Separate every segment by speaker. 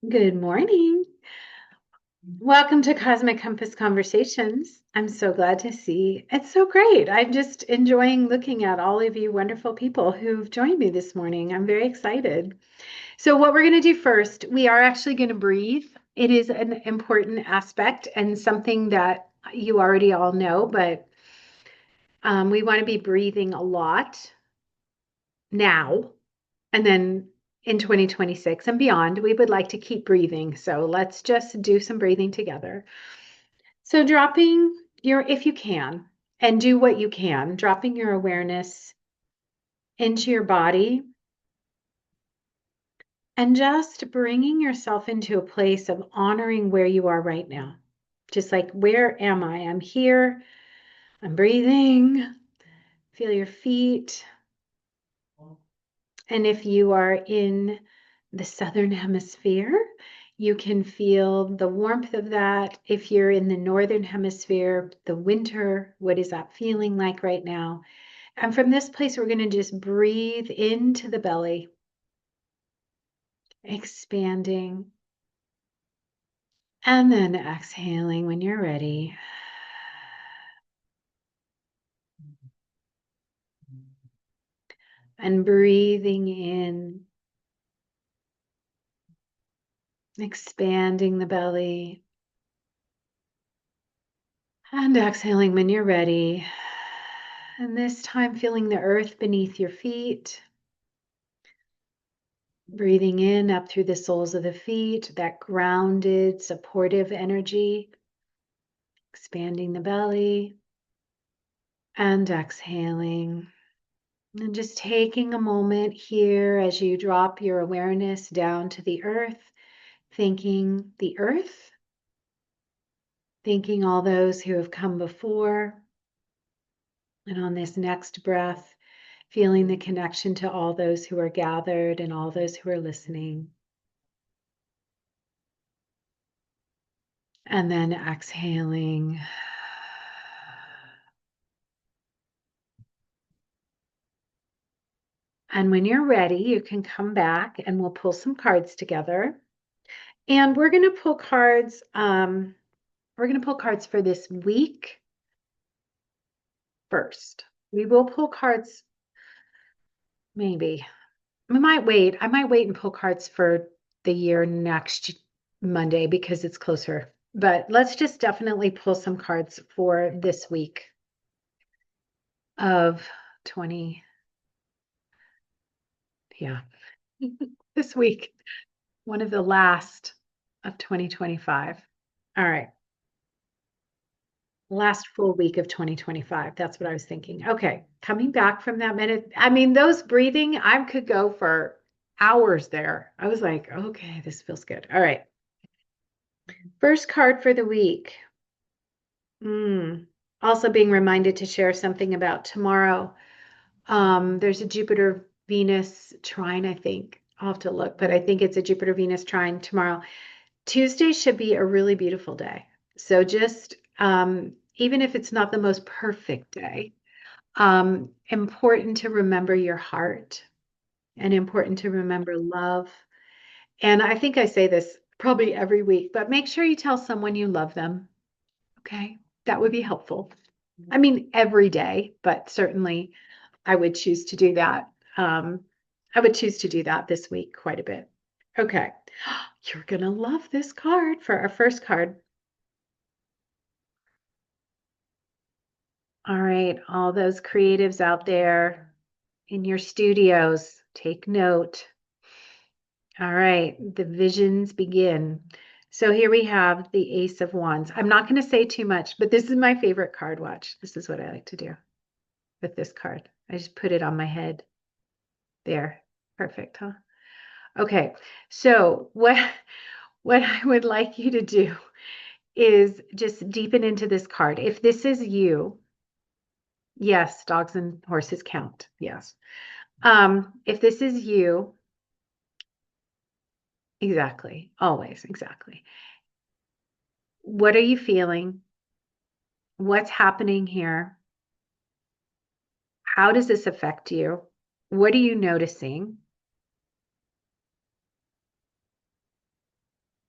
Speaker 1: Good morning. Welcome to Cosmic Compass Conversations. I'm so glad to see. It's so great. I'm just enjoying looking at all of you wonderful people who've joined me this morning. I'm very excited. So, what we're going to do first, we are actually going to breathe. It is an important aspect and something that you already all know, but we want to be breathing a lot now. And then in 2026 and beyond, we would like to keep breathing. So let's just do some breathing together. So dropping if you can, and do what you can, dropping your awareness into your body and just bringing yourself into a place of honoring where you are right now. Just like, where am I? I'm here. I'm breathing. Feel your feet. And if you are in the southern hemisphere, you can feel the warmth of that. If you're in the northern hemisphere, the winter, what is that feeling like right now? And from this place, we're going to just breathe into the belly, expanding, and then exhaling when you're ready. And breathing in, expanding the belly, and exhaling when you're ready. And this time, feeling the earth beneath your feet. Breathing in up through the soles of the feet, that grounded, supportive energy. Expanding the belly. And exhaling. And just taking a moment here as you drop your awareness down to the earth, thanking the earth, thanking all those who have come before. And on this next breath, feeling the connection to all those who are gathered and all those who are listening. And then exhaling. And when you're ready, you can come back and we'll pull some cards together. And we're going to pull cards. We're going to pull cards for this week first. We will pull cards, maybe. We might wait. I might wait and pull cards for the year next Monday because it's closer. But let's just definitely pull some cards for this week of 20. Yeah, this week, one of the last of 2025. All right. Last full week of 2025. That's what I was thinking. Okay, coming back from that minute. I mean, those breathing, I could go for hours there. I was like, okay, this feels good. All right. First card for the week. Also being reminded to share something about tomorrow. There's a Jupiter Venus trine, I think. I'll have to look, but I think it's a Jupiter Venus trine tomorrow. Tuesday should be a really beautiful day. So just even if it's not the most perfect day, important to remember your heart and important to remember love. And I think I say this probably every week, but make sure you tell someone you love them. Okay. That would be helpful. I mean, every day, but certainly I would choose to do that. I would choose to do that this week quite a bit. Okay. You're going to love this card for our first card. All right, all those creatives out there in your studios, take note. All right, the visions begin. So here we have the Ace of Wands. I'm not going to say too much, but this is my favorite card. Watch. This is what I like to do with this card. I just put it on my head. There. Perfect, huh? Okay. So what I would like you to do is just deepen into this card. If this is you, yes, dogs and horses count. Yes. If this is you, exactly, always, exactly. What are you feeling? What's happening here? How does this affect you? What are you noticing?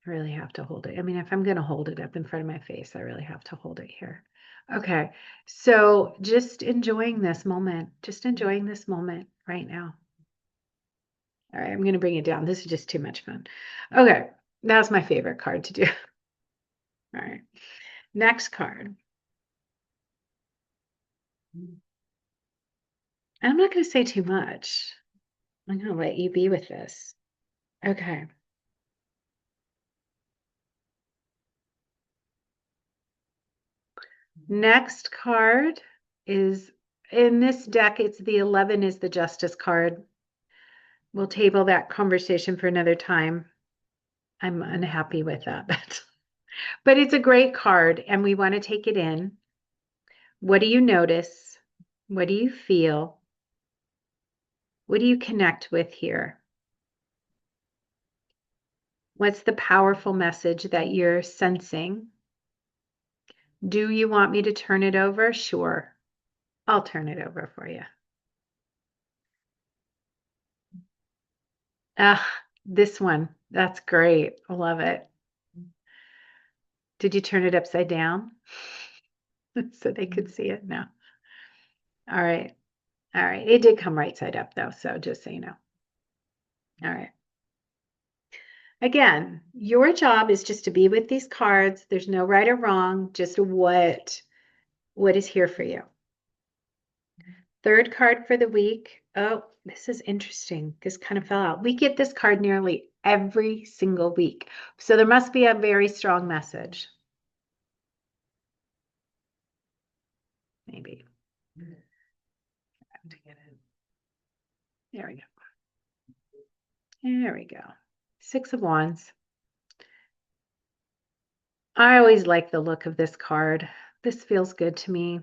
Speaker 1: I really have to hold it. I mean, if I'm going to hold it up in front of my face, I really have to hold it here. Okay. So just enjoying this moment, just enjoying this moment right now. All right. I'm going to bring it down. This is just too much fun. Okay. That's my favorite card to do. All right. Next card. I'm not going to say too much. I'm going to let you be with this. Okay. Next card is in this deck, it's the 11 is the Justice card. We'll table that conversation for another time. I'm unhappy with that, but it's a great card and we want to take it in. What do you notice? What do you feel? What do you connect with here? What's the powerful message that you're sensing? Do you want me to turn it over? Sure. I'll turn it over for you. Ah, this one. That's great. I love it. Did you turn it upside down so they could see it? No. All right. All right. It did come right side up though, so just so you know. All right. Again, your job is just to be with these cards. There's no right or wrong, just what is here for you. Third card for the week. Oh, this is interesting. This kind of fell out. We get this card nearly every single week. So there must be a very strong message. Maybe. To get it. There we go. There we go. Six of Wands. I always like the look of this card. This feels good to me.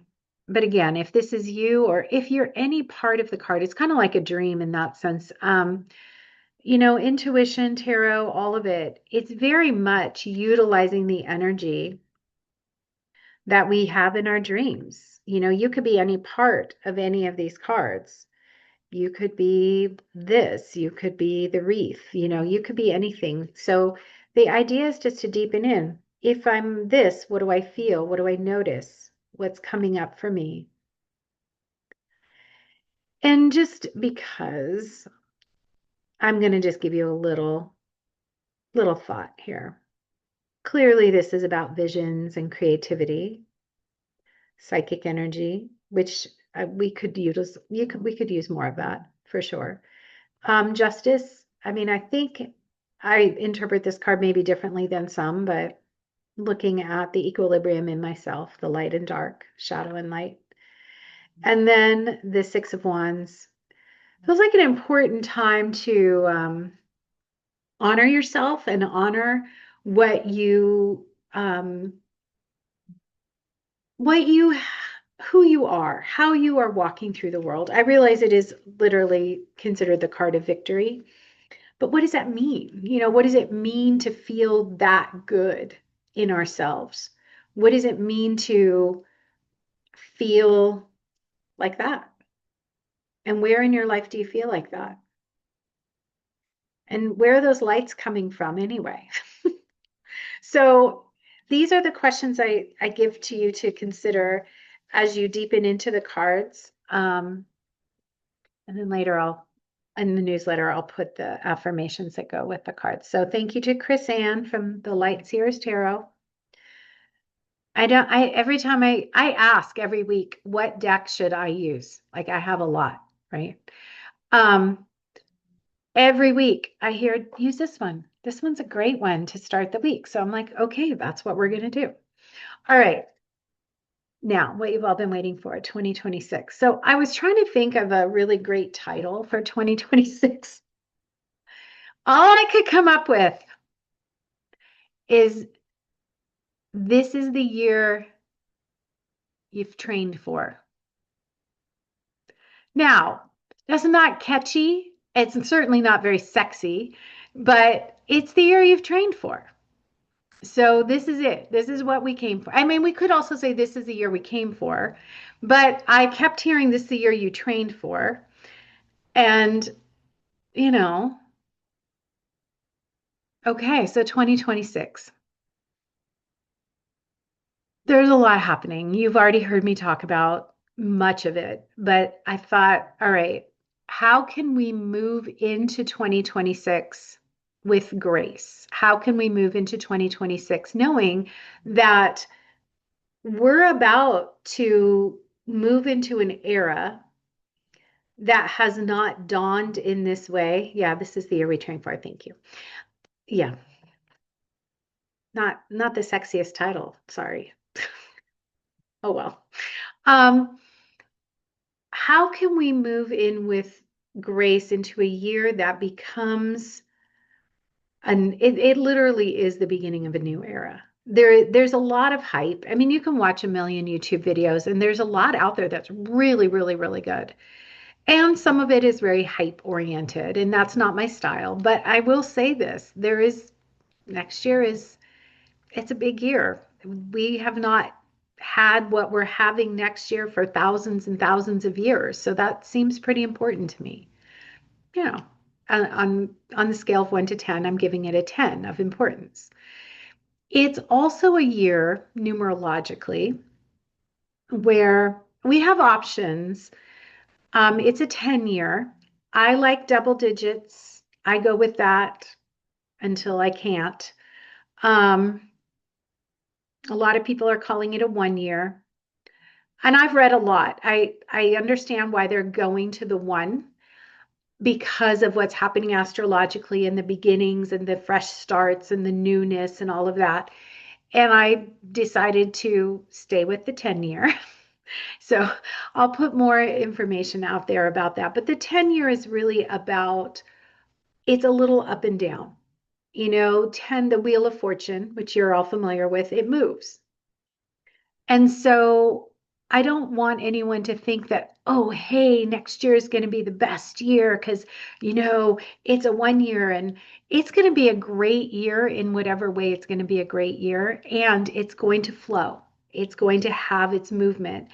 Speaker 1: But again, if this is you or if you're any part of the card, it's kind of like a dream in that sense. Intuition, tarot, all of it, it's very much utilizing the energy that we have in our dreams. You could be any part of any of these cards. You could be this, you could be the wreath, you could be anything. So the idea is just to deepen in. If I'm this, what do I feel? What do I notice? What's coming up for me? And just because I'm going to just give you a little thought here. Clearly, this is about visions and creativity, psychic energy, which we could use. We could use more of that for sure. Justice. I mean, I think I interpret this card maybe differently than some, but looking at the equilibrium in myself, the light and dark, shadow and light. And then the Six of Wands feels like an important time to honor yourself and honor what um, what you, who you are, how you are walking through the world. I realize it is literally considered the card of victory, but what does that mean? What does it mean to feel that good in ourselves? What does it mean to feel like that? And where in your life do you feel like that? And where are those lights coming from anyway? So these are the questions I give to you to consider as you deepen into the cards. And then later in the newsletter, I'll put the affirmations that go with the cards. So thank you to Chris Ann from the Light Seers Tarot. Every time I ask every week, what deck should I use? Like I have a lot, right? Every week I hear use this one. This one's a great one to start the week. So I'm like, okay, that's what we're going to do. All right. Now, what you've all been waiting for, 2026. So I was trying to think of a really great title for 2026. All I could come up with is this is the year you've trained for. Now, that's not catchy. It's certainly not very sexy, but it's the year you've trained for. So this is it. This is what we came for. I mean, we could also say this is the year we came for, but I kept hearing this is the year you trained for. And, you know, Okay, so 2026. There's a lot happening. You've already heard me talk about much of it, but I thought, all right, how can we move into 2026 with grace? How can we move into 2026 knowing that we're about to move into an era that has not dawned in this way? Yeah, this is the year we train for. Thank you. Yeah, not the sexiest title. Sorry. Oh well. Um, how can we move in with grace into a year that becomes it literally is the beginning of a new era. There's a lot of hype. I mean, you can watch a million YouTube videos and there's a lot out there that's really, really, really good. And some of it is very hype oriented, and that's not my style. But I will say this, next year is it's a big year. We have not had what we're having next year for thousands and thousands of years. So that seems pretty important to me. You know, on the scale of 1 to 10, I'm giving it a 10 of importance. It's also a year numerologically where we have options. It's a 10 year. I like double digits. I go with that until I can't. Um, a lot of people are calling it a 1 year. And I've read a lot. I understand why they're going to the one because of what's happening astrologically in the beginnings and the fresh starts and the newness and all of that. And I decided to stay with the 10 year. So I'll put more information out there about that. But the 10 year is really about it's a little up and down. 10, the Wheel of Fortune, which you're all familiar with, it moves. And so I don't want anyone to think that, oh, hey, next year is going to be the best year because, it's a 1 year and it's going to be a great year in whatever way it's going to be a great year. And it's going to flow, it's going to have its movement.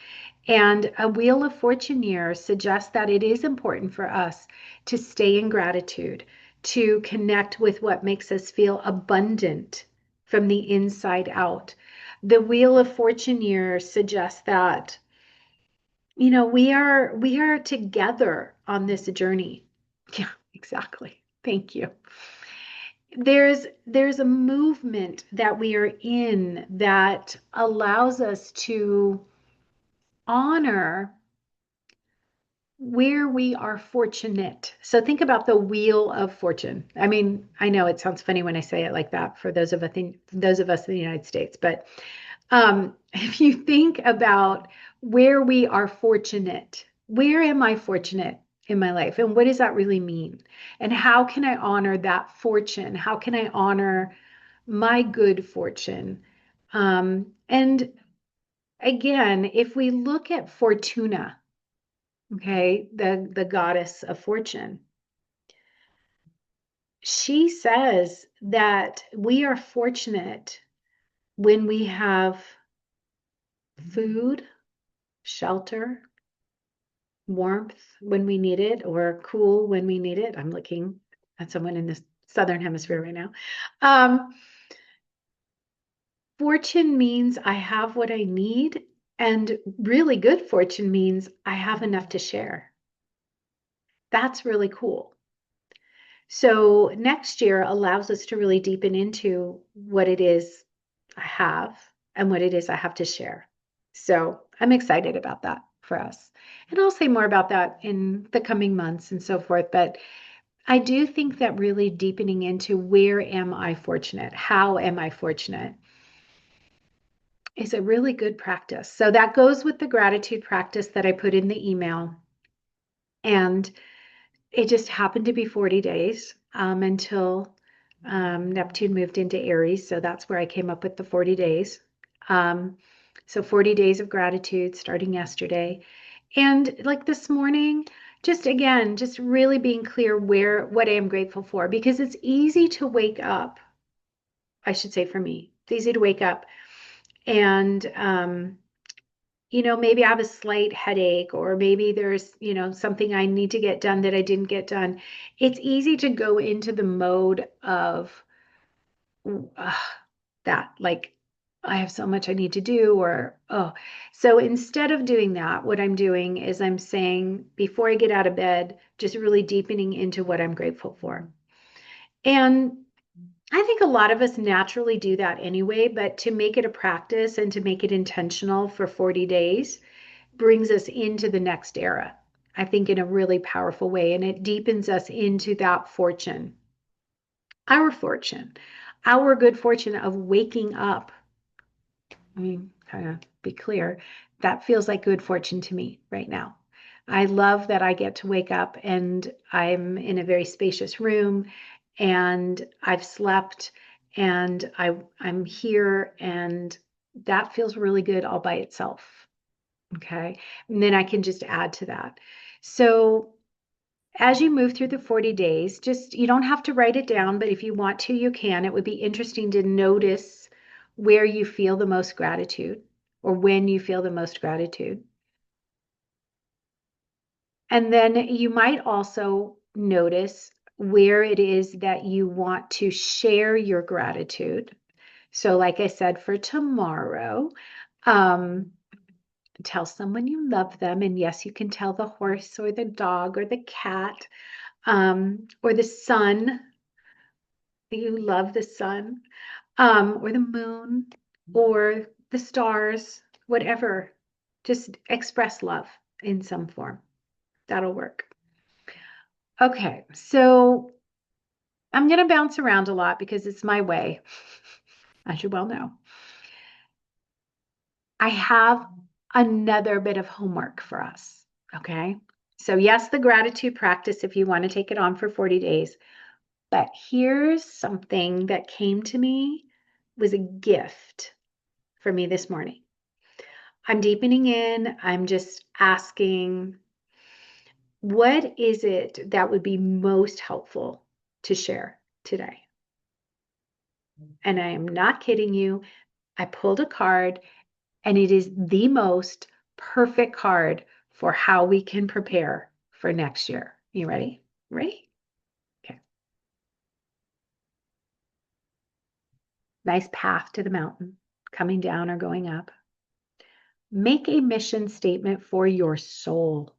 Speaker 1: And a Wheel of Fortune year suggests that it is important for us to stay in gratitude, to connect with what makes us feel abundant from the inside out. The Wheel of Fortune year suggests that, we are together on this journey. Yeah, exactly. Thank you. There's a movement that we are in that allows us to honor where we are fortunate. So think about the Wheel of Fortune. I mean, I know it sounds funny when I say it like that for those of us in the United States, but if you think about where we are fortunate, where am I fortunate in my life? And what does that really mean? And how can I honor that fortune? How can I honor my good fortune? And again, if we look at Fortuna, okay, the goddess of fortune, she says that we are fortunate when we have food, shelter, warmth when we need it, or cool when we need it. I'm looking at someone in the southern hemisphere right now. Um, Fortune means I have what I need, and really good fortune means I have enough to share. That's really cool. So next year allows us to really deepen into what it is I have and what it is I have to share. So I'm excited about that for us. And I'll say more about that in the coming months and so forth. But I do think that really deepening into where am I fortunate? How am I fortunate? Is a really good practice. So that goes with the gratitude practice that I put in the email. And it just happened to be 40 days until Neptune moved into Aries. So that's where I came up with the 40 days. So 40 days of gratitude starting yesterday. And like this morning, just really being clear what I am grateful for, because it's easy to wake up. I should say for me, it's easy to wake up and maybe I have a slight headache, or maybe there's, something I need to get done that I didn't get done. It's easy to go into the mode of that, like, I have so much I need to do, or, oh. So instead of doing that, what I'm doing is I'm saying, before I get out of bed, just really deepening into what I'm grateful for. And I think a lot of us naturally do that anyway, but to make it a practice and to make it intentional for 40 days brings us into the next era, I think, in a really powerful way. And it deepens us into that fortune, our fortune, our good fortune of waking up. I mean, kind of be clear, that feels like good fortune to me right now. I love that I get to wake up and I'm in a very spacious room and I've slept and I'm here, and that feels really good all by itself. Okay. And then I can just add to that. So as you move through the 40 days, just, you don't have to write it down, but if you want to, you can. It would be interesting to notice where you feel the most gratitude, or when you feel the most gratitude. And then you might also notice where it is that you want to share your gratitude. So like I said, for tomorrow, tell someone you love them. And yes, you can tell the horse or the dog or the cat, or the sun, you love the sun, or the moon, or the stars, whatever. Just express love in some form. That'll work. Okay, so I'm going to bounce around a lot because it's my way, as you well know. I have another bit of homework for us. Okay, so yes, the gratitude practice, if you want to take it on for 40 days. But here's something that came to me, was a gift for me this morning. I'm deepening in. I'm just asking, what is it that would be most helpful to share today? And I am not kidding you. I pulled a card, and it is the most perfect card for how we can prepare for next year. You ready? Ready? Okay. Nice path to the mountain, coming down or going up. Make a mission statement for your soul.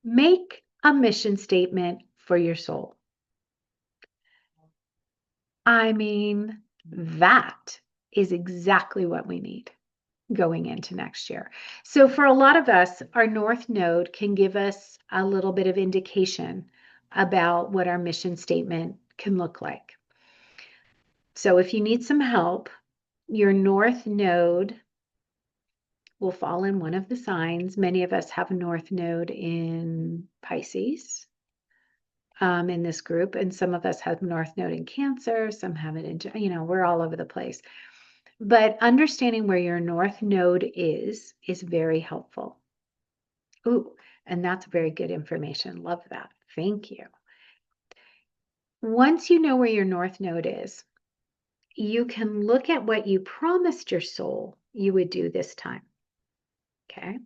Speaker 1: Make a mission statement for your soul. I mean, that is exactly what we need going into next year. So for a lot of us, our North Node can give us a little bit of indication about what our mission statement can look like. So if you need some help, your North Node will fall in one of the signs. Many of us have a North Node in Pisces, in this group, and some of us have North Node in Cancer, some have it in, we're all over the place. But understanding where your North Node is very helpful. Ooh, and that's very good information. Love that. Thank you. Once you know where your North Node is, you can look at what you promised your soul you would do this time. Okay.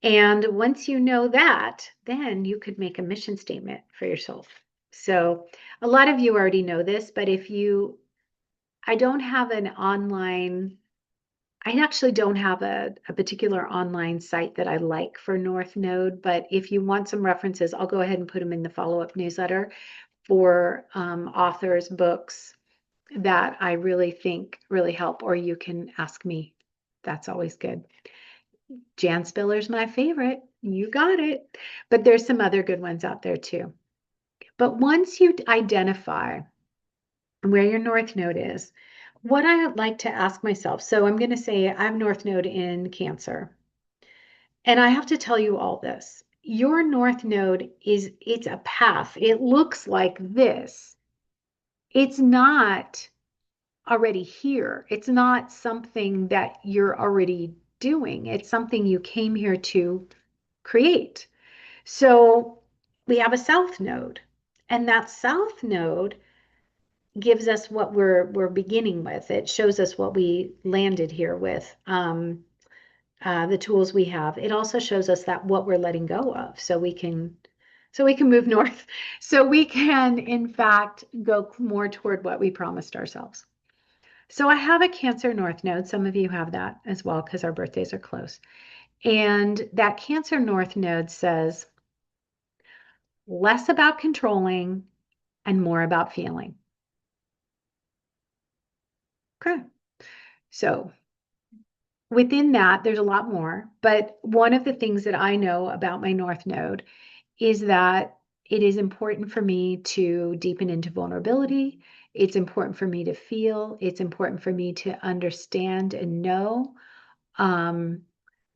Speaker 1: And once you know that, then you could make a mission statement for your soul. So a lot of you already know this, but I don't have an online, I actually don't have a particular online site that I like for North Node, but if you want some references, I'll go ahead and put them in the follow-up newsletter for authors, books that I really think really help, or you can ask me. That's always good. Jan Spiller's my favorite. You got it. But there's some other good ones out there too. But once you identify where your North Node is, what I would like to ask myself, so I'm going to say I have North Node in Cancer. And I have to tell you all this. Your North Node it's a path. It looks like this. It's not already here. It's not something that you're already doing. It's something you came here to create. So we have a South Node, and that South Node gives us what we're beginning with. It shows us what we landed here with, the tools we have. It also shows us that what we're letting go of, so we can So we can move north. So we can, in fact, go more toward what we promised ourselves. So I have a Cancer North node. Some of you have that as well because our birthdays are close. And that Cancer North node says less about controlling and more about feeling. Okay. So within that, there's a lot more. But one of the things that I know about my North node is that it is important for me to deepen into vulnerability. It's important for me to feel. It's important for me to understand and know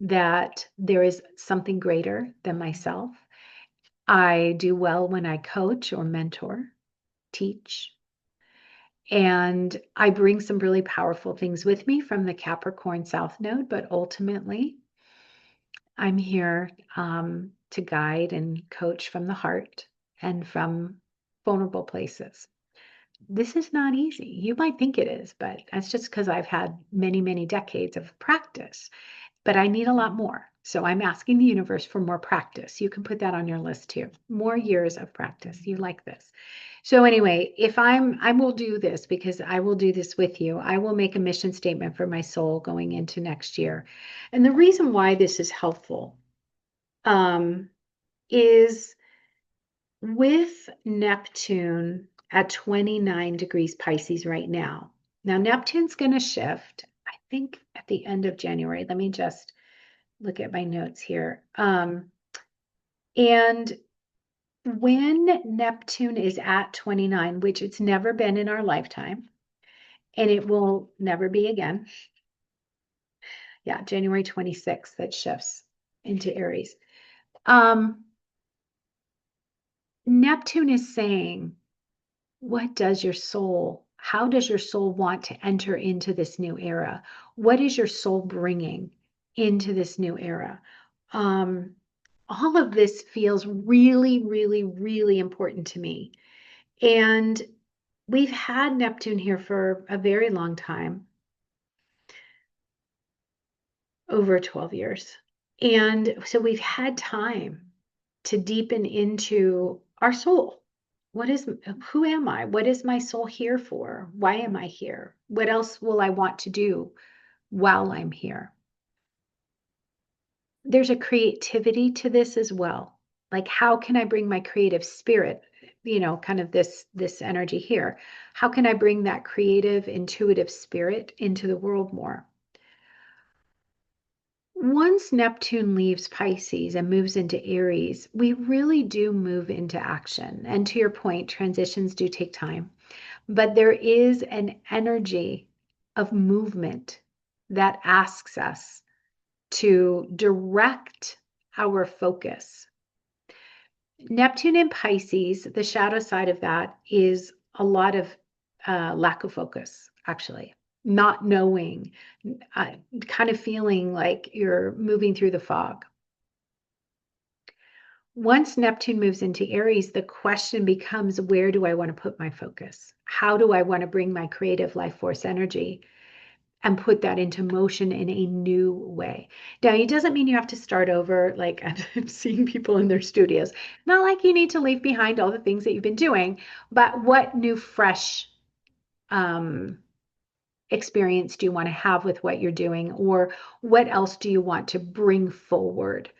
Speaker 1: that there is something greater than myself. I do well when I coach or mentor, teach. And I bring some really powerful things with me from the Capricorn South Node, but ultimately, I'm here to guide and coach from the heart and from vulnerable places. This is not easy. You might think it is, but that's just because I've had many, many decades of practice. But I need a lot more. So I'm asking the universe for more practice. You can put that on your list too. More years of practice. You like this. So anyway, if I will do this because I will do this with you. I will make a mission statement for my soul going into next year. And the reason why this is helpful is with Neptune at 29 degrees Pisces right now. Now, Neptune's going to shift, I think, at the end of January. Let me just look at my notes here. And when Neptune is at 29, which it's never been in our lifetime, and it will never be again. Yeah, January 26th, that shifts into Aries. Neptune is saying, what does your soul, how does your soul want to enter into this new era? What is your soul bringing into this new era? All of this feels really, really, really important to me. And we've had Neptune here for a very long time, over 12 years. And so we've had time to deepen into our soul. Who am I? What is my soul here for? Why am I here? What else will I want to do while I'm here? There's a creativity to this as well. Like, how can I bring my creative spirit, kind of this energy here? How can I bring that creative, intuitive spirit into the world more? Once Neptune leaves Pisces and moves into Aries, we really do move into action. And to your point, transitions do take time, but there is an energy of movement that asks us to direct our focus. Neptune in Pisces, the shadow side of that is a lot of lack of focus, actually, not knowing, kind of feeling like you're moving through the fog. Once Neptune moves into Aries, the question becomes, where do I want to put my focus? How do I want to bring my creative life force energy and put that into motion in a new way? Now, it doesn't mean you have to start over. Like, I'm seeing people in their studios. Not like you need to leave behind all the things that you've been doing, but what new, fresh experience do you want to have with what you're doing? Or what else do you want to bring forward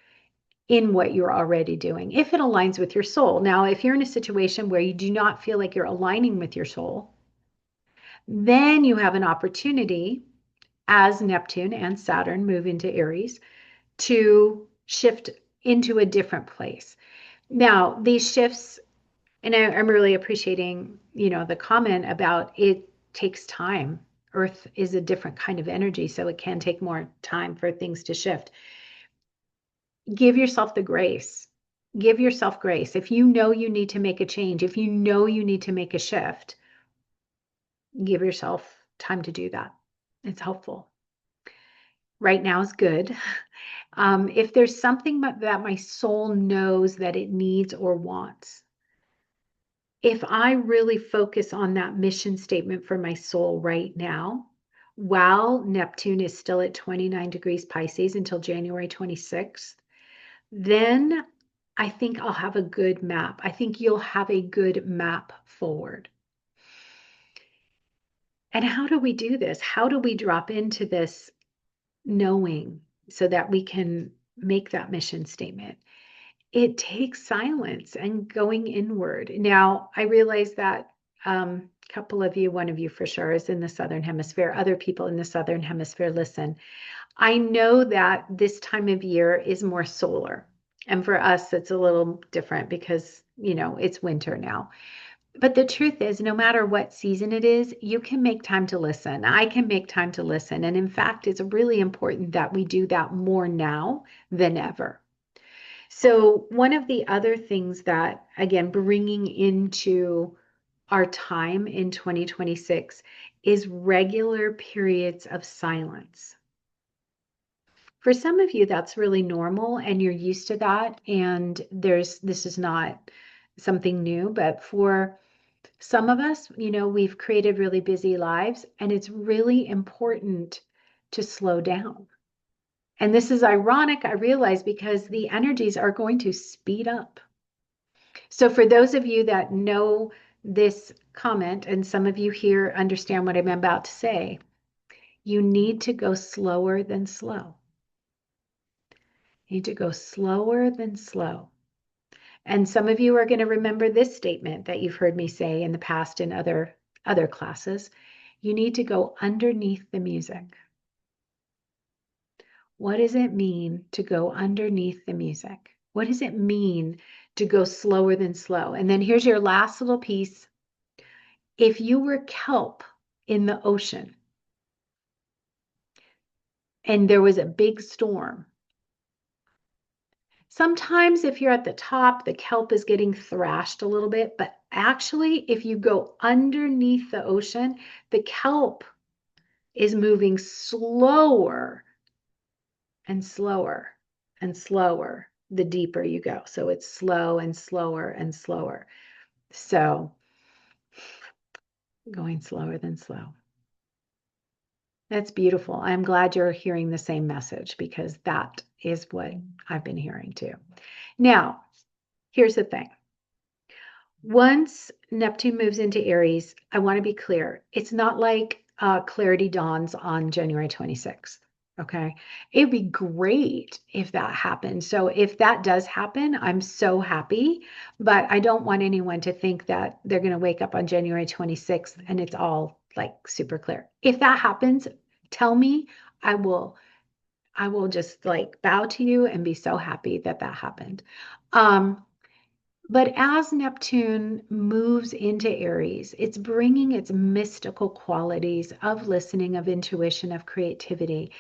Speaker 1: in what you're already doing, if it aligns with your soul? Now, if you're in a situation where you do not feel like you're aligning with your soul, then you have an opportunity as Neptune and Saturn move into Aries to shift into a different place. Now, these shifts, and I'm really appreciating, the comment about it takes time. Earth is a different kind of energy, so it can take more time for things to shift. Give yourself the grace. Give yourself grace. If you know you need to make a change, if you know you need to make a shift, give yourself time to do that. It's helpful. Right now is good. If there's something that my soul knows that it needs or wants, if I really focus on that mission statement for my soul right now, while Neptune is still at 29 degrees Pisces until January 26th, then I think I'll have a good map. I think you'll have a good map forward. And how do we do this? How do we drop into this knowing so that we can make that mission statement? It takes silence and going inward. Now, I realize that a couple of you, one of you for sure, is in the Southern Hemisphere. Other people in the Southern Hemisphere listen. I know that this time of year is more solar. And for us, it's a little different because, it's winter now. But the truth is, no matter what season it is, you can make time to listen. I can make time to listen. And in fact, it's really important that we do that more now than ever. So, one of the other things that, again, bringing into our time in 2026 is regular periods of silence. For some of you, that's really normal and you're used to that. And this is not something new, but for some of us, we've created really busy lives and it's really important to slow down. And this is ironic, I realize, because the energies are going to speed up. So for those of you that know this comment, and some of you here understand what I'm about to say, you need to go slower than slow. You need to go slower than slow. And some of you are going to remember this statement that you've heard me say in the past in other classes. You need to go underneath the music. What does it mean to go underneath the music? What does it mean to go slower than slow? And then here's your last little piece. If you were kelp in the ocean and there was a big storm, sometimes if you're at the top, the kelp is getting thrashed a little bit, but actually, if you go underneath the ocean, the kelp is moving slower and slower and slower the deeper you go. So it's slow and slower and slower. So going slower than slow. That's beautiful. I'm glad you're hearing the same message because that is what I've been hearing too. Now, here's the thing. Once Neptune moves into Aries, I want to be clear. It's not like clarity dawns on January 26th. Okay. It'd be great if that happened. So if that does happen, I'm so happy, but I don't want anyone to think that they're going to wake up on January 26th and it's all like super clear. If that happens, tell me. I will just like bow to you and be so happy that that happened. But as Neptune moves into Aries, it's bringing its mystical qualities of listening, of intuition, of creativity.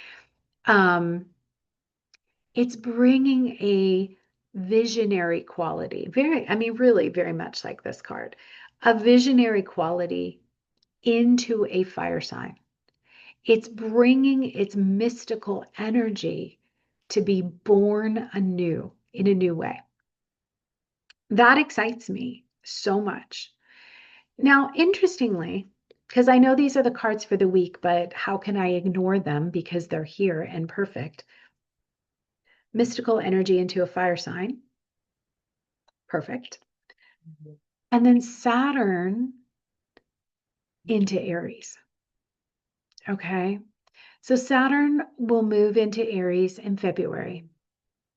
Speaker 1: It's bringing a visionary quality, really very much like this card, a visionary quality into a fire sign. It's bringing its mystical energy to be born anew in a new way. That excites me so much. Now, interestingly, because I know these are the cards for the week, but how can I ignore them because they're here and perfect? Mystical energy into a fire sign. Perfect. And then Saturn into Aries. Okay. So Saturn will move into Aries in February.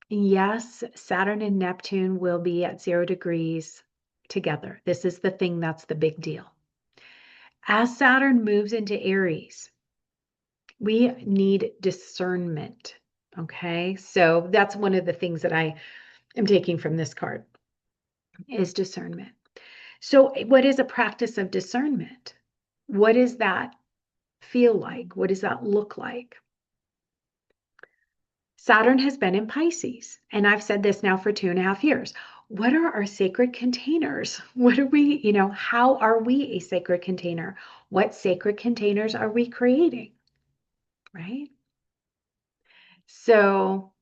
Speaker 1: Yes, Saturn and Neptune will be at 0 degrees together. This is the thing that's the big deal. As Saturn moves into Aries, we need discernment. Okay, so that's one of the things that I am taking from this card is discernment. So what is a practice of discernment? What does that feel like? What does that look like? Saturn has been in Pisces, and I've said this now for 2.5 years. What are our sacred containers? What are we, how are we a sacred container? What sacred containers are we creating? Right? So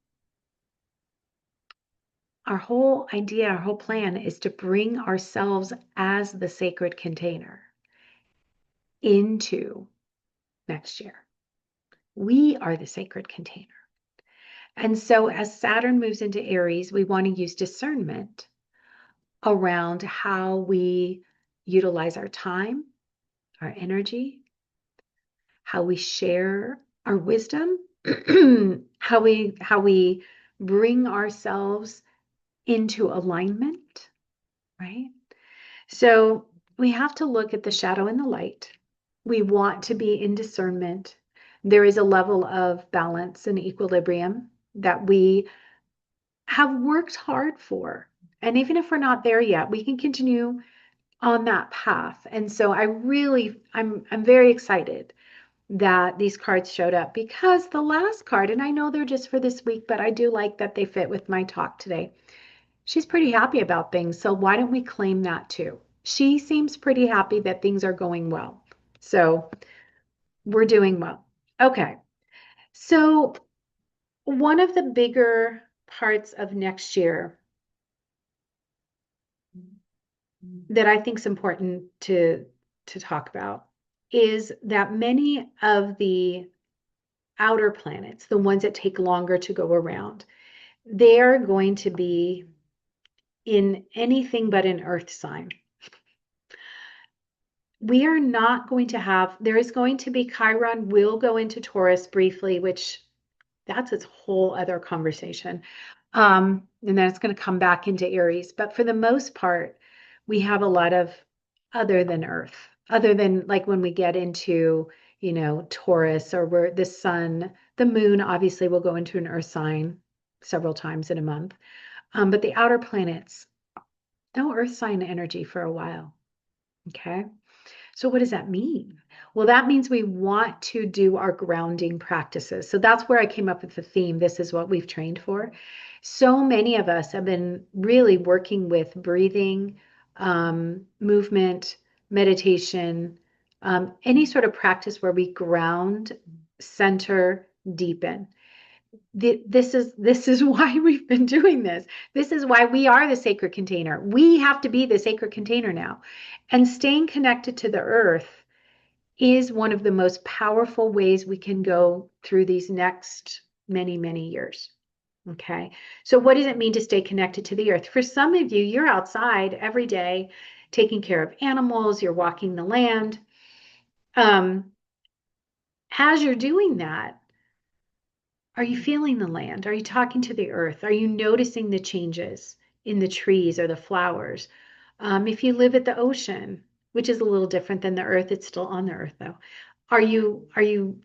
Speaker 1: our whole idea, our whole plan is to bring ourselves as the sacred container into next year. We are the sacred container. And so as Saturn moves into Aries, we want to use discernment around how we utilize our time, our energy, how we share our wisdom, how we bring ourselves into alignment, right? So we have to look at the shadow and the light. We want to be in discernment. There is a level of balance and equilibrium that we have worked hard for. And even if we're not there yet, we can continue on that path. And so I'm very excited that these cards showed up, because the last card, and I know they're just for this week, but I do like that they fit with my talk today. She's pretty happy about things. So why don't we claim that too? She seems pretty happy that things are going well. So we're doing well. Okay. So one of the bigger parts of next year that I think is important to talk about is that many of the outer planets, the ones that take longer to go around, they are going to be in anything but an earth sign. We are not going to have, there is going to be, Chiron will go into Taurus briefly, which that's its whole other conversation. And then it's going to come back into Aries. But for the most part, we have a lot of other than Earth, other than like when we get into, Taurus, or where the sun, the moon obviously will go into an Earth sign several times in a month. But the outer planets, no Earth sign energy for a while. Okay. So what does that mean? Well, that means we want to do our grounding practices. So that's where I came up with the theme. This is what we've trained for. So many of us have been really working with breathing, movement, meditation, any sort of practice where we ground, center, deepen. This is why we've been doing this. This is why we are the sacred container. We have to be the sacred container now. And staying connected to the earth is one of the most powerful ways we can go through these next many, many years. Okay. So what does it mean to stay connected to the earth? For some of you, you're outside every day taking care of animals, you're walking the land. As you're doing that, are you feeling the land? Are you talking to the earth? Are you noticing the changes in the trees or the flowers? If you live at the ocean, which is a little different than the earth, it's still on the earth though. Are you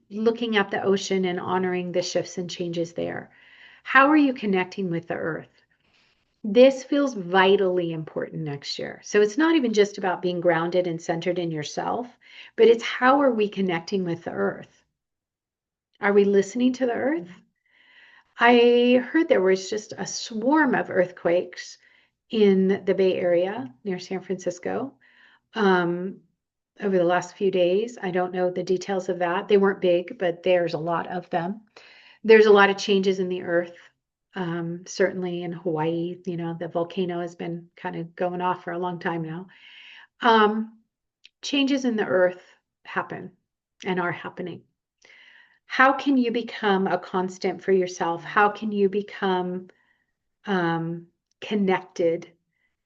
Speaker 1: looking at the ocean and honoring the shifts and changes there? How are you connecting with the earth? This feels vitally important next year. So it's not even just about being grounded and centered in yourself, but it's how are we connecting with the earth? Are we listening to the earth? I heard there was just a swarm of earthquakes in the Bay Area near San Francisco um, over the last few days. I don't know the details of that. They weren't big, but there's a lot of them. There's a lot of changes in the earth. Certainly in Hawaii, the volcano has been kind of going off for a long time now. Changes in the earth happen and are happening. How can you become a constant for yourself? How can you become connected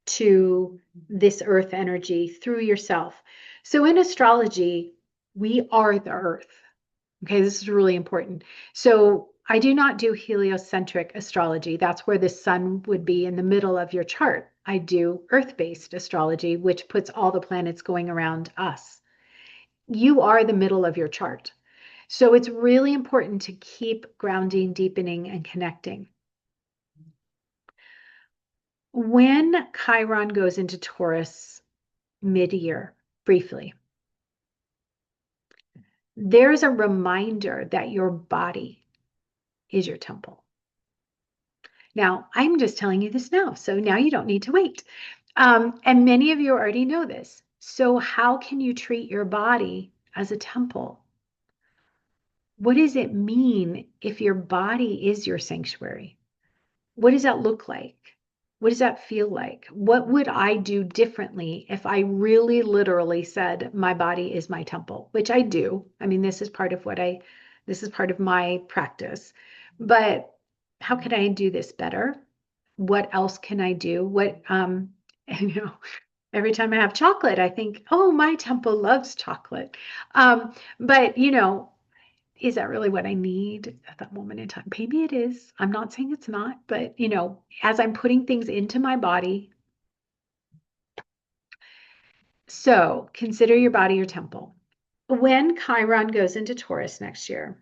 Speaker 1: to this earth energy through yourself? So in astrology, we are the earth. Okay, this is really important. So I do not do heliocentric astrology. That's where the sun would be in the middle of your chart. I do earth-based astrology, which puts all the planets going around us. You are the middle of your chart. So it's really important to keep grounding, deepening, and connecting. When Chiron goes into Taurus mid-year, briefly, there's a reminder that your body is your temple. Now, I'm just telling you this now, so now you don't need to wait. And many of you already know this. So how can you treat your body as a temple? What does it mean if your body is your sanctuary? What does that look like? What does that feel like? What would I do differently if I really literally said my body is my temple, which I do. I mean, this is part of my practice. But how can I do this better? What else can I do? You know, every time I have chocolate, I think, oh, my temple loves chocolate. But is that really what I need at that moment in time? Maybe it is. I'm not saying it's not, but as I'm putting things into my body, so consider your body your temple. When Chiron goes into Taurus next year,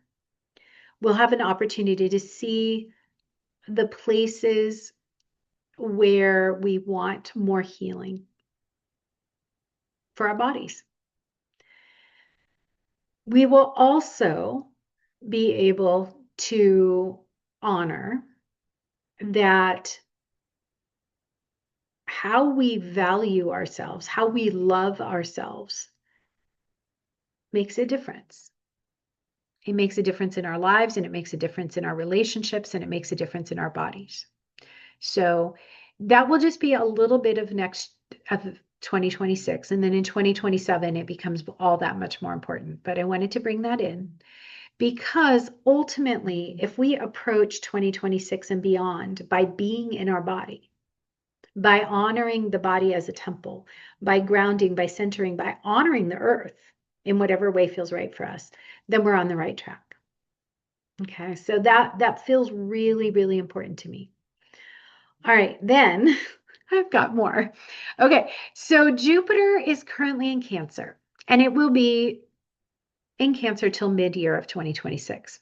Speaker 1: we'll have an opportunity to see the places where we want more healing for our bodies. We will also be able to honor that how we value ourselves, how we love ourselves makes a difference. It makes a difference in our lives, and it makes a difference in our relationships, and it makes a difference in our bodies. So that will just be a little bit of 2026. And then in 2027, it becomes all that much more important. But I wanted to bring that in because ultimately, if we approach 2026 and beyond by being in our body, by honoring the body as a temple, by grounding, by centering, by honoring the earth in whatever way feels right for us, then we're on the right track. Okay, so that feels really, really important to me. All right, then I've got more. Okay, so Jupiter is currently in Cancer, and it will be in Cancer till mid-year of 2026.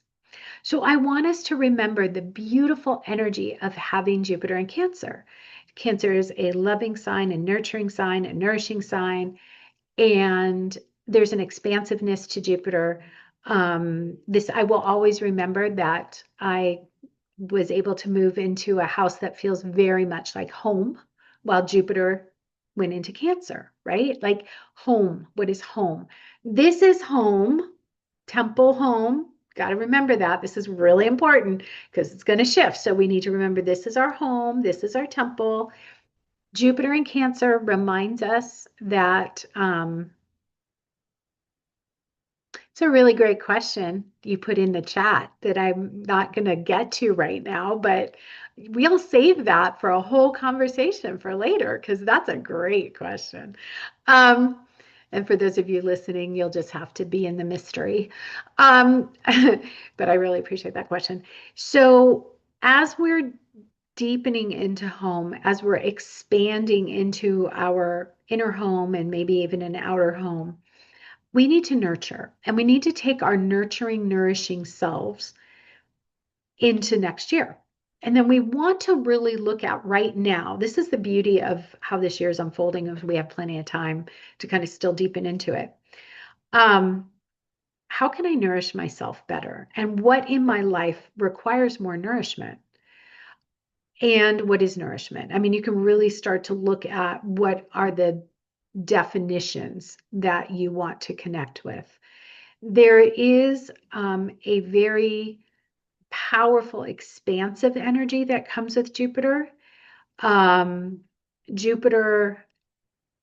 Speaker 1: So I want us to remember the beautiful energy of having Jupiter in Cancer. Cancer is a loving sign, a nurturing sign, a nourishing sign, and there's an expansiveness to Jupiter. I will always remember that I was able to move into a house that feels very much like home while Jupiter went into Cancer, right? Like home. What is home? This is home, temple home. Got to remember that. This is really important because it's going to shift. So we need to remember this is our home, this is our temple. Jupiter in Cancer reminds us that it's a really great question you put in the chat that I'm not going to get to right now, but we'll save that for a whole conversation for later because that's a great question. And for those of you listening, you'll just have to be in the mystery. But I really appreciate that question. So as we're deepening into home, as we're expanding into our inner home and maybe even an outer home, we need to nurture, and we need to take our nurturing, nourishing selves into next year. And then we want to really look at right now. This is the beauty of how this year is unfolding, if we have plenty of time to kind of still deepen into it. How can I nourish myself better? And what in my life requires more nourishment? And what is nourishment? I mean, you can really start to look at what are the definitions that you want to connect with. There is a very powerful, expansive energy that comes with Jupiter. Jupiter,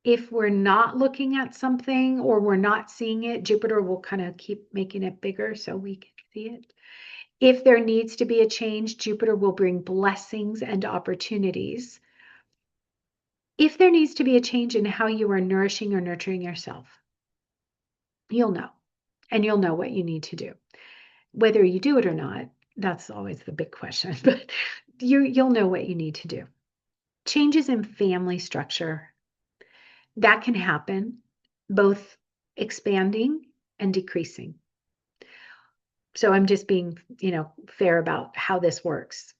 Speaker 1: if we're not looking at something or we're not seeing it, Jupiter will kind of keep making it bigger so we can see it. If there needs to be a change, Jupiter will bring blessings and opportunities. If there needs to be a change in how you are nourishing or nurturing yourself, you'll know, and you'll know what you need to do. Whether you do it or not, that's always the big question, but you'll know what you need to do. Changes in family structure, that can happen, both expanding and decreasing. So I'm just being, fair about how this works.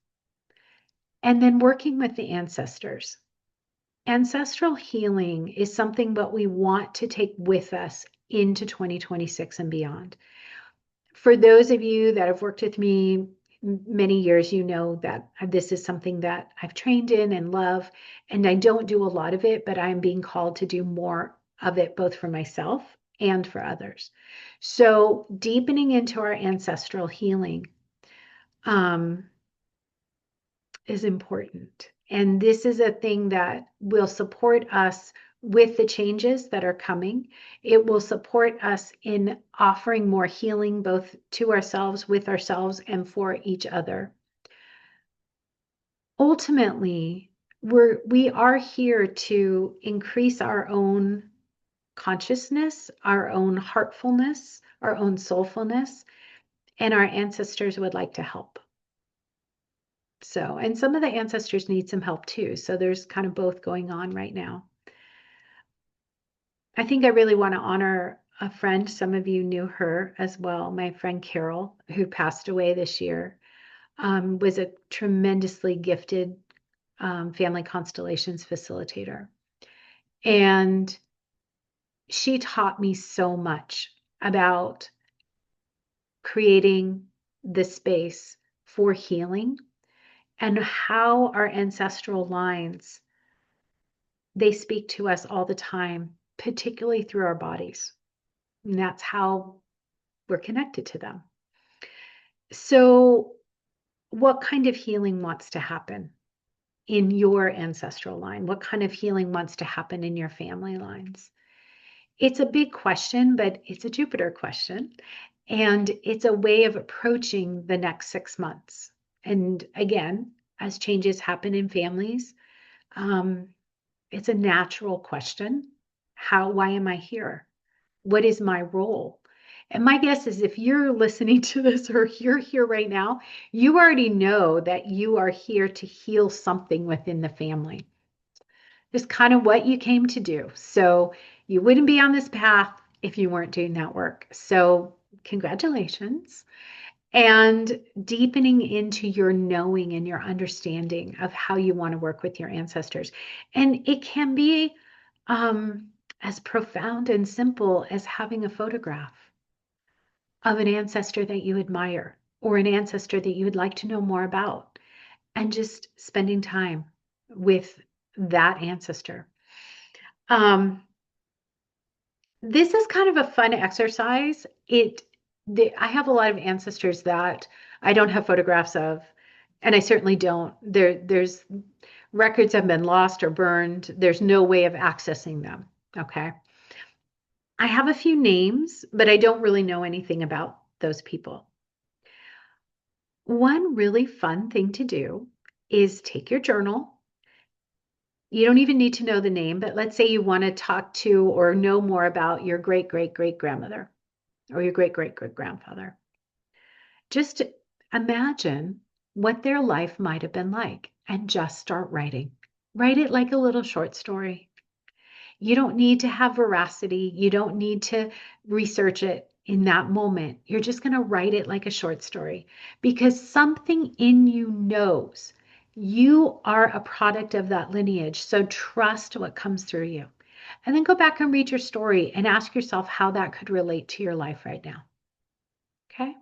Speaker 1: And then working with the ancestors. Ancestral healing is something that we want to take with us into 2026 and beyond. For those of you that have worked with me many years, you know that this is something that I've trained in and love, and I don't do a lot of it, but I'm being called to do more of it, both for myself and for others. So deepening into our ancestral healing is important. And this is a thing that will support us with the changes that are coming. It will support us in offering more healing, both to ourselves, with ourselves, and for each other. ultimately, we are here to increase our own consciousness, our own heartfulness, our own soulfulness, and our ancestors would like to help. So, and some of the ancestors need some help too. So there's kind of both going on right now. I think I really want to honor a friend. Some of you knew her as well. My friend Carol, who passed away this year, was a tremendously gifted family constellations facilitator. And she taught me so much about creating the space for healing and how our ancestral lines, they speak to us all the time, particularly through our bodies. And that's how we're connected to them. So, what kind of healing wants to happen in your ancestral line? What kind of healing wants to happen in your family lines? It's a big question, but it's a Jupiter question. And it's a way of approaching the next 6 months. And again, as changes happen in families, it's a natural question. Why am I here? What is my role? And my guess is if you're listening to this or you're here right now, you already know that you are here to heal something within the family. It's kind of what you came to do. So you wouldn't be on this path if you weren't doing that work. So congratulations. And deepening into your knowing and your understanding of how you want to work with your ancestors. And it can be as profound and simple as having a photograph of an ancestor that you admire or an ancestor that you would like to know more about, and just spending time with that ancestor. This is kind of a fun exercise. I have a lot of ancestors that I don't have photographs of, and I certainly don't. There's records have been lost or burned. There's no way of accessing them. Okay. I have a few names, but I don't really know anything about those people. One really fun thing to do is take your journal. You don't even need to know the name, but let's say you want to talk to or know more about your great great great grandmother or your great great great grandfather. Just imagine what their life might have been like and just start writing. Write it like a little short story. You don't need to have veracity. You don't need to research it in that moment. You're just going to write it like a short story because something in you knows you are a product of that lineage. So trust what comes through you. And then go back and read your story and ask yourself how that could relate to your life right now. Okay?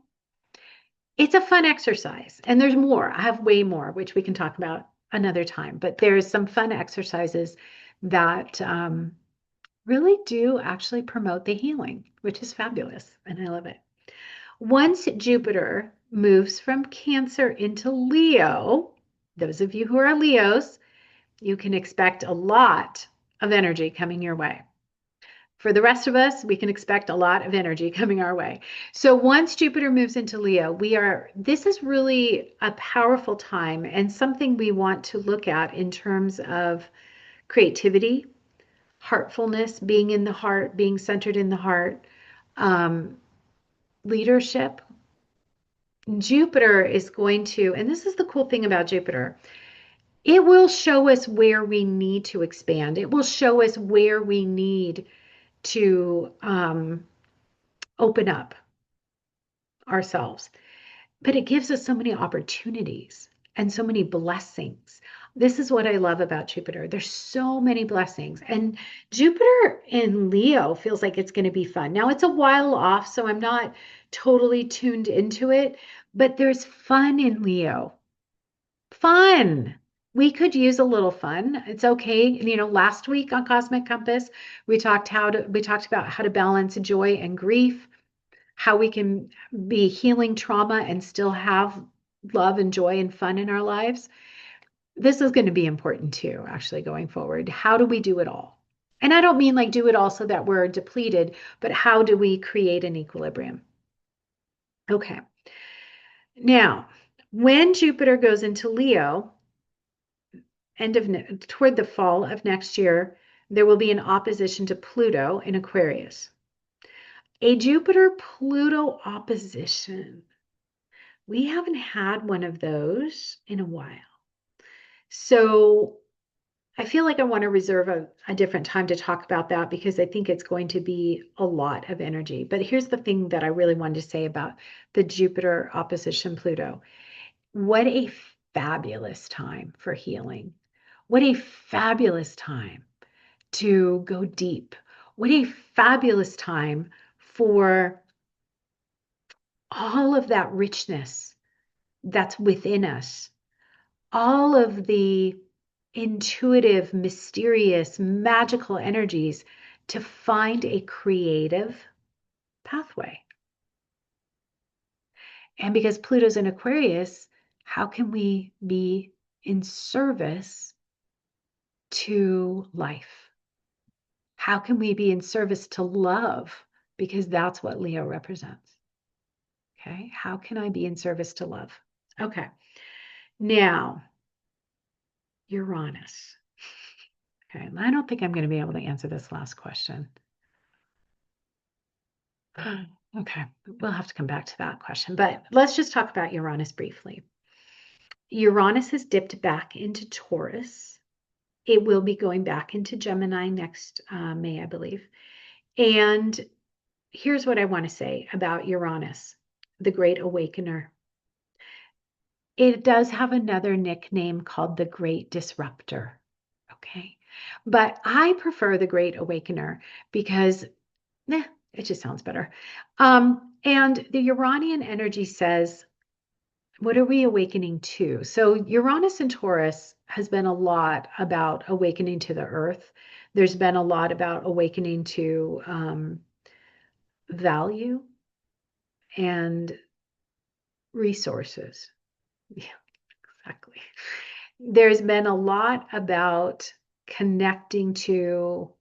Speaker 1: It's a fun exercise. And there's more. I have way more, which we can talk about another time. But there's some fun exercises that really do actually promote the healing, which is fabulous. And I love it. Once Jupiter moves from Cancer into Leo, those of you who are Leos, you can expect a lot of energy coming your way. For the rest of us, we can expect a lot of energy coming our way. So once Jupiter moves into Leo, this is really a powerful time and something we want to look at in terms of creativity, heartfulness, being in the heart, being centered in the heart, leadership. Jupiter is going to, and this is the cool thing about Jupiter, it will show us where we need to expand. It will show us where we need to open up ourselves. But it gives us so many opportunities and so many blessings. This is what I love about Jupiter. There's so many blessings. And Jupiter in Leo feels like it's going to be fun. Now, it's a while off, so I'm not totally tuned into it, but there's fun in Leo. Fun. We could use a little fun. It's okay. Last week on Cosmic Compass, we talked about how to balance joy and grief, how we can be healing trauma and still have love and joy and fun in our lives. This is going to be important too, actually, going forward. How do we do it all? And I don't mean like do it all so that we're depleted, but how do we create an equilibrium? Okay. Now, when Jupiter goes into Leo, toward the fall of next year, there will be an opposition to Pluto in Aquarius. A Jupiter-Pluto opposition. We haven't had one of those in a while. So I feel like I want to reserve a different time to talk about that because I think it's going to be a lot of energy. But here's the thing that I really wanted to say about the Jupiter opposition Pluto. What a fabulous time for healing. What a fabulous time to go deep. What a fabulous time for all of that richness that's within us, all of the intuitive, mysterious, magical energies to find a creative pathway. And because Pluto's in Aquarius, how can we be in service to life? How can we be in service to love? Because that's what Leo represents. Okay, how can I be in service to love? Okay, now Uranus. Okay, I don't think I'm going to be able to answer this last question. Okay, we'll have to come back to that question, but let's just talk about Uranus briefly. Uranus has dipped back into Taurus. It will be going back into Gemini next May, I believe. And here's what I want to say about Uranus, the Great Awakener. It does have another nickname called the Great Disruptor. Okay. But I prefer the Great Awakener because it just sounds better. And the Uranian energy says, what are we awakening to? So Uranus and Taurus has been a lot about awakening to the earth. There's been a lot about awakening to value and resources. Yeah, exactly. There's been a lot about connecting to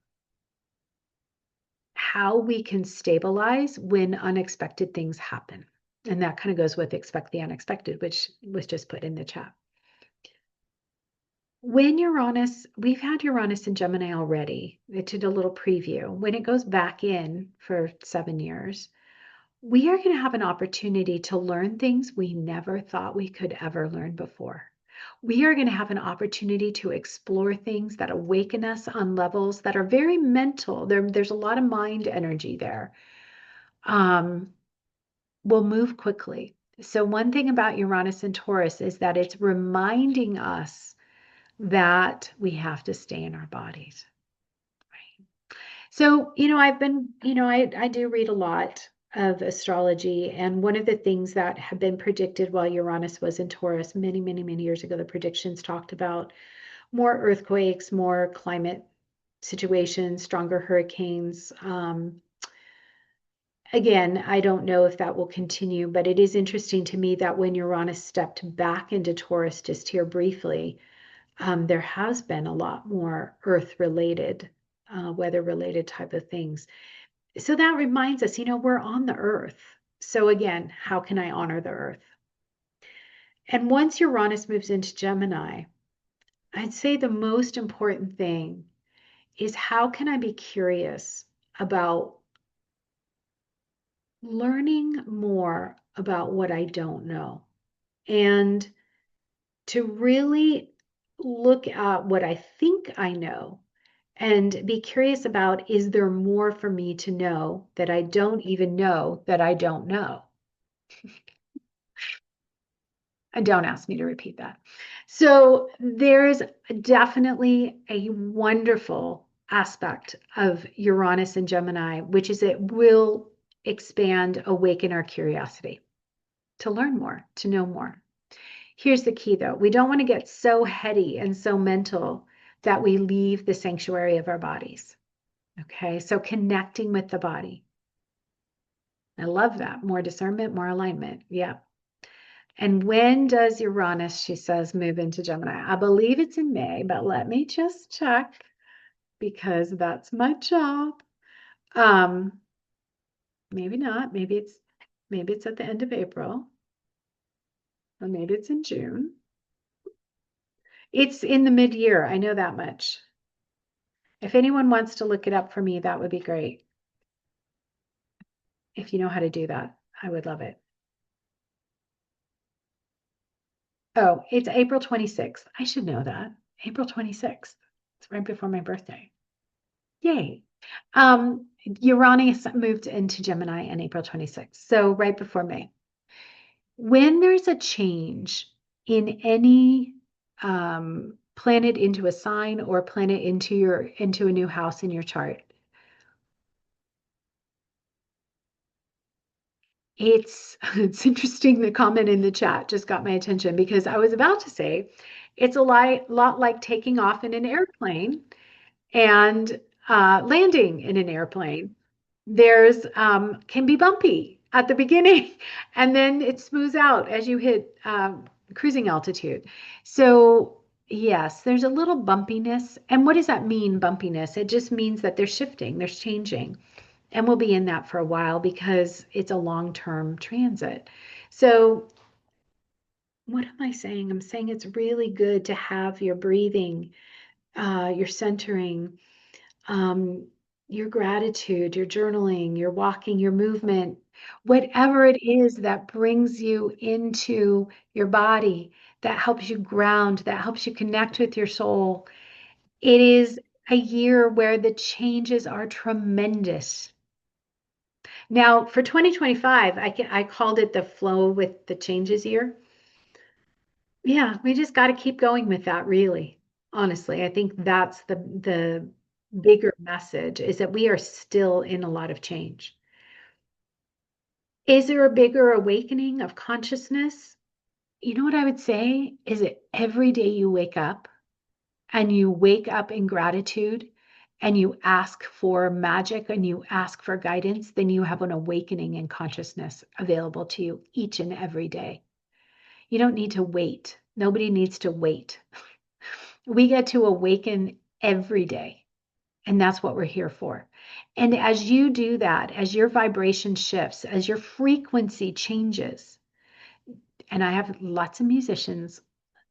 Speaker 1: how we can stabilize when unexpected things happen. And that kind of goes with expect the unexpected, which was just put in the chat. When Uranus, we've had Uranus in Gemini already. It did a little preview. When it goes back in for 7 years, we are going to have an opportunity to learn things we never thought we could ever learn before. We are going to have an opportunity to explore things that awaken us on levels that are very mental. There's a lot of mind energy there. We'll move quickly. So one thing about Uranus and Taurus is that it's reminding us that we have to stay in our bodies. Right? So, I've been, I do read a lot of astrology. And one of the things that have been predicted while Uranus was in Taurus many, many, many years ago, the predictions talked about more earthquakes, more climate situations, stronger hurricanes. Again, I don't know if that will continue, but it is interesting to me that when Uranus stepped back into Taurus just here briefly, there has been a lot more earth-related, weather-related type of things. So that reminds us, we're on the earth. So again, how can I honor the earth? And once Uranus moves into Gemini, I'd say the most important thing is how can I be curious about learning more about what I don't know and to really look at what I think I know and be curious about, is there more for me to know that I don't even know that I don't know? And don't ask me to repeat that. So there's definitely a wonderful aspect of Uranus and Gemini, which is it will expand, awaken our curiosity to learn more, to know more. Here's the key though. We don't want to get so heady and so mental that we leave the sanctuary of our bodies. Okay, so connecting with the body. I love that. More discernment, more alignment. Yeah. And when does Uranus, she says, move into Gemini? I believe it's in May, but let me just check because that's my job. Maybe not. Maybe it's at the end of April, or maybe it's in June. It's in the mid-year. I know that much. If anyone wants to look it up for me, that would be great. If you know how to do that, I would love it. Oh, it's April 26th. I should know that. April 26th. It's right before my birthday. Yay. Uranus moved into Gemini on April 26th, so right before May. When there's a change in any planet into a sign or planet into a new house in your chart, it's interesting. The comment in the chat just got my attention because I was about to say it's a lot like taking off in an airplane and landing in an airplane. There's can be bumpy at the beginning and then it smooths out as you hit cruising altitude. So yes, there's a little bumpiness. And what does that mean, bumpiness? It just means that they're shifting, they're changing. And we'll be in that for a while because it's a long-term transit. So what am I saying? I'm saying it's really good to have your breathing, your centering, um, your gratitude, your journaling, your walking, your movement, whatever it is that brings you into your body, that helps you ground, that helps you connect with your soul. It is a year where the changes are tremendous. Now, for 2025, I called it the flow with the changes year. Yeah, we just got to keep going with that, really. Honestly, I think that's the bigger message is that we are still in a lot of change. Is there a bigger awakening of consciousness? You know what I would say is that every day you wake up and you wake up in gratitude and you ask for magic and you ask for guidance, then you have an awakening in consciousness available to you each and every day. You don't need to wait. Nobody needs to wait. We get to awaken every day, and that's what we're here for. And as you do that, as your vibration shifts, as your frequency changes, and I have lots of musicians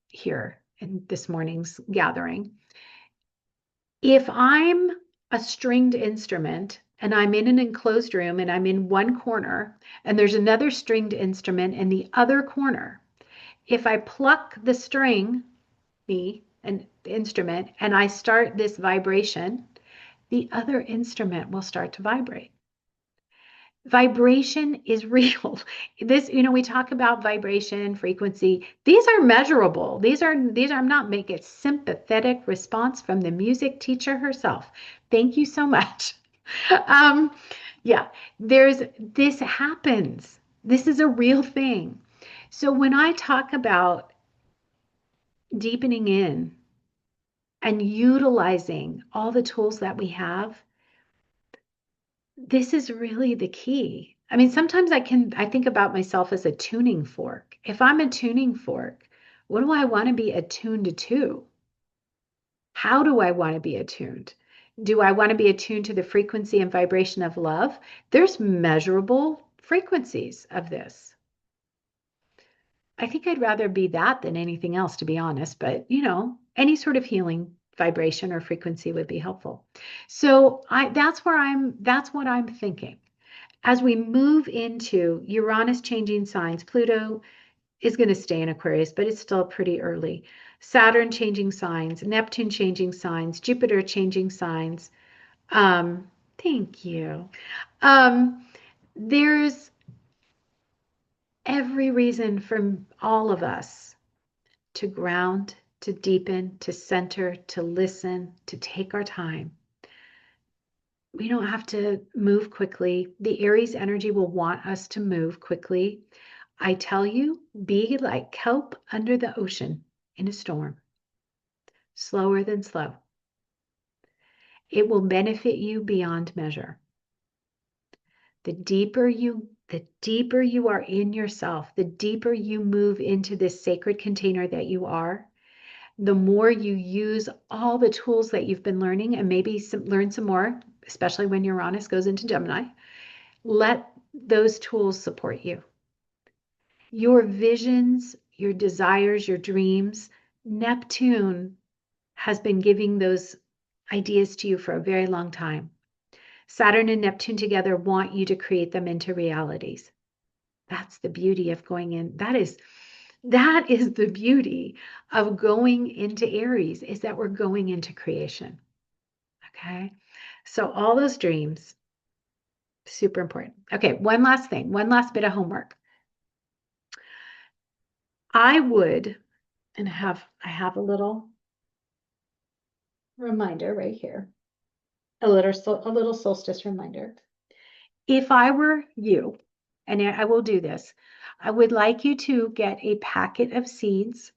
Speaker 1: here in this morning's gathering. If I'm a stringed instrument and I'm in an enclosed room and I'm in one corner and there's another stringed instrument in the other corner, if I pluck the string, me, and the instrument, and I start this vibration, the other instrument will start to vibrate. Vibration is real. This, we talk about vibration, frequency. These are measurable. I'm not making a sympathetic response from the music teacher herself. Thank you so much. Um, yeah, this happens. This is a real thing. So when I talk about deepening in and utilizing all the tools that we have, this is really the key. I mean, sometimes I think about myself as a tuning fork. If I'm a tuning fork, what do I want to be attuned to? How do I want to be attuned? Do I want to be attuned to the frequency and vibration of love? There's measurable frequencies of this. I think I'd rather be that than anything else, to be honest, but any sort of healing vibration or frequency would be helpful. So that's what I'm thinking. As we move into Uranus changing signs, Pluto is going to stay in Aquarius, but it's still pretty early. Saturn changing signs, Neptune changing signs, Jupiter changing signs. Thank you. There's every reason for all of us to ground, to deepen, to center, to listen, to take our time. We don't have to move quickly. The Aries energy will want us to move quickly. I tell you, be like kelp under the ocean in a storm, slower than slow. It will benefit you beyond measure. The deeper you are in yourself, the deeper you move into this sacred container that you are, the more you use all the tools that you've been learning and maybe learn some more, especially when Uranus goes into Gemini. Let those tools support you. Your visions, your desires, your dreams, Neptune has been giving those ideas to you for a very long time. Saturn and Neptune together want you to create them into realities. That's the beauty of going in. That is the beauty of going into Aries, is that we're going into creation. Okay. So all those dreams, super important. Okay. One last thing, one last bit of homework. I would, and I have a little reminder right here, a little solstice reminder. If I were you, and I will do this, I would like you to get a packet of seeds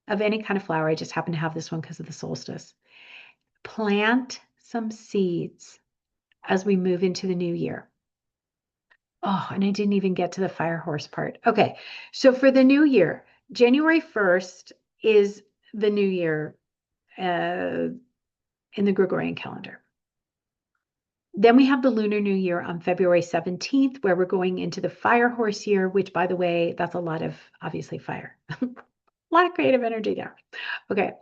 Speaker 1: of any kind of flower. I just happen to have this one because of the solstice. Plant some seeds as we move into the new year. Oh, and I didn't even get to the fire horse part. Okay, so for the new year, January 1st is the new year in the Gregorian calendar. Then we have the Lunar New Year on February 17th, where we're going into the fire horse year, which, by the way, that's a lot of, obviously, fire. A lot of creative energy there. Okay.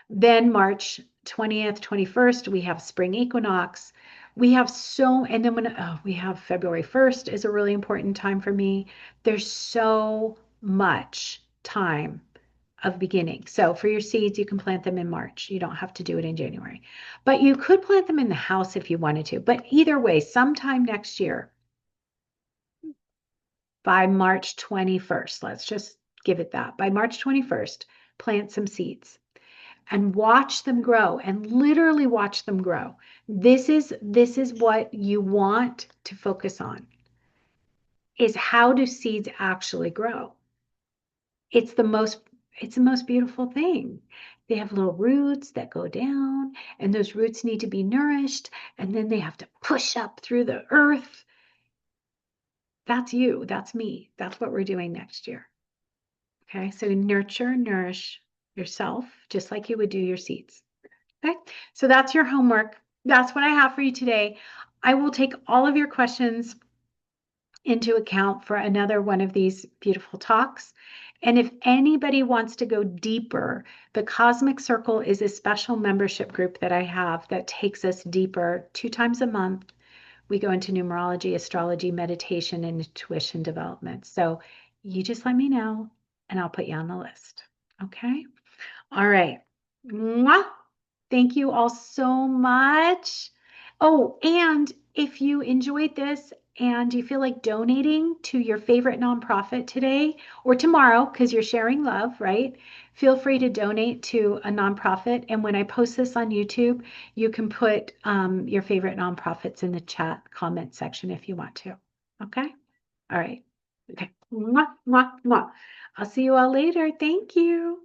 Speaker 1: Then March 20th, 21st, we have spring equinox. We have and then we have February 1st is a really important time for me. There's so much time of beginning. So for your seeds, you can plant them in March. You don't have to do it in January, but you could plant them in the house if you wanted to. But either way, sometime next year, by March 21st, let's just give it that. By March 21st, plant some seeds and watch them grow, and literally watch them grow. This is what you want to focus on, is how do seeds actually grow? It's the most beautiful thing. They have little roots that go down, and those roots need to be nourished, and then they have to push up through the earth. That's you, that's me. That's what we're doing next year. Okay, so nurture, nourish yourself just like you would do your seeds. Okay, so that's your homework. That's what I have for you today. I will take all of your questions into account for another one of these beautiful talks. And if anybody wants to go deeper, the Cosmic Circle is a special membership group that I have that takes us deeper 2 times a month. We go into numerology, astrology, meditation, and intuition development. So you just let me know and I'll put you on the list. Okay. All right. Mwah. Thank you all so much. Oh, and if you enjoyed this and you feel like donating to your favorite nonprofit today or tomorrow, because you're sharing love, right? Feel free to donate to a nonprofit. And when I post this on YouTube, you can put your favorite nonprofits in the chat comment section if you want to. Okay? All right. Okay. Mwah, mwah, mwah. I'll see you all later. Thank you.